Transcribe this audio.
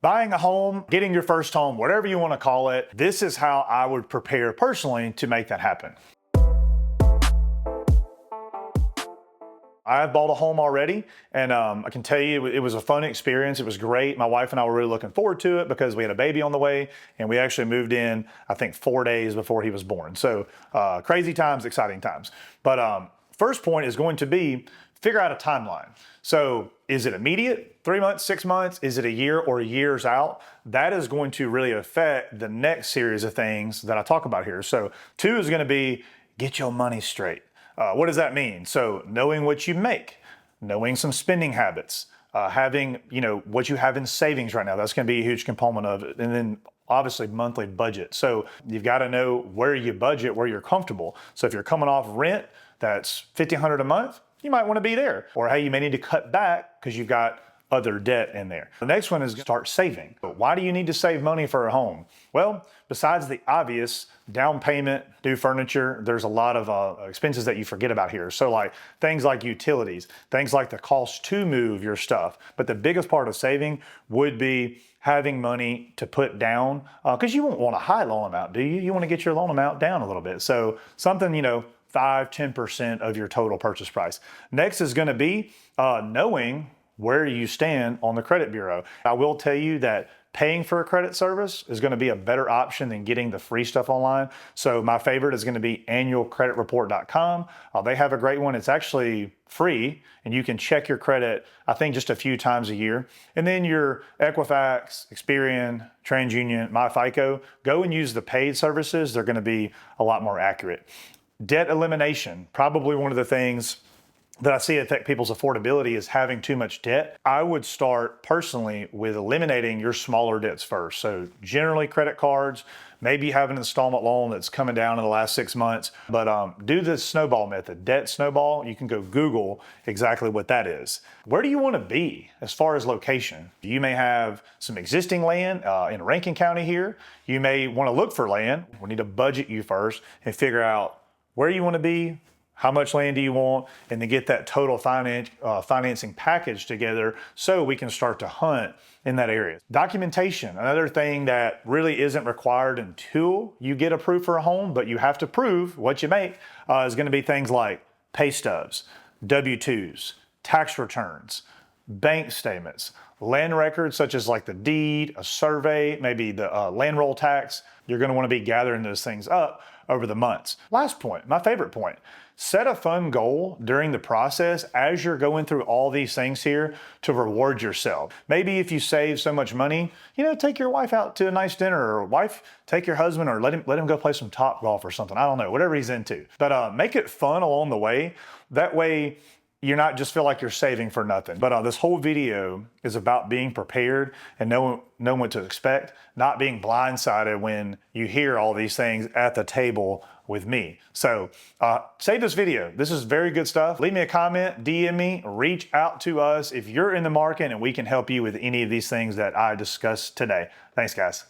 buying a home, getting your first home, whatever you want to call it, this is how I would prepare personally to make that happen. I've bought a home already, and I can tell you it was a fun experience. It was great. My wife and I were really looking forward to it because we had a baby on the way, and we actually moved in, I think, 4 days before he was born. So crazy times, exciting times. But first point is going to be figure out a timeline. So is it immediate, 3 months, 6 months? Is it a year or years out? That is going to really affect the next series of things that I talk about here. So 2 is going to be get your money straight. What does that mean? So knowing what you make, knowing some spending habits, having, what you have in savings right now, that's going to be a huge component of it. And then obviously monthly budget. So you've got to know where you budget, where you're comfortable. So if you're coming off rent, that's $1,500 a month, you might want to be there. Or hey, you may need to cut back because you've got other debt in there. The next one is start saving. But why do you need to save money for a home? Well, besides the obvious down payment, new furniture, there's a lot of expenses that you forget about here. So like things like utilities, things like the cost to move your stuff. But the biggest part of saving would be having money to put down, because you won't want a high loan amount, do you? You want to get your loan amount down a little bit. So something, 5-10% of your total purchase price. Next is going to be knowing where you stand on the credit bureau. I will tell you that paying for a credit service is going to be a better option than getting the free stuff online. So my favorite is going to be annualcreditreport.com. They have a great one. It's actually free, and you can check your credit, I think, just a few times a year. And then your Equifax, Experian, TransUnion, MyFICO, go and use the paid services. They're going to be a lot more accurate. Debt elimination, probably one of the things that I see affect people's affordability is having too much debt. I would start personally with eliminating your smaller debts first. So generally credit cards, maybe you have an installment loan that's coming down in the last 6 months, but do the snowball method, debt snowball. You can go Google exactly what that is. Where do you want to be as far as location? You may have some existing land in Rankin County here. You may want to look for land. We need to budget you first and figure out where you want to be, how much land do you want, and then get that total financing package together so we can start to hunt in that area. Documentation, another thing that really isn't required until you get approved for a home, but you have to prove what you make, is going to be things like pay stubs, W-2s, tax returns, bank statements, land records such as like the deed, a survey, maybe the land roll tax. You're going to want to be gathering those things up over the months. Last point, my favorite point, set a fun goal during the process as you're going through all these things here to reward yourself. Maybe if you save so much money, take your wife out to a nice dinner, or wife, take your husband, or let him go play some Top Golf or something. I don't know, whatever he's into. But make it fun along the way. That way, you're not just feel like you're saving for nothing. But this whole video is about being prepared and knowing what to expect, not being blindsided when you hear all these things at the table with me. So save this video. This is very good stuff. Leave me a comment, DM me, reach out to us if you're in the market and we can help you with any of these things that I discussed today. Thanks, guys.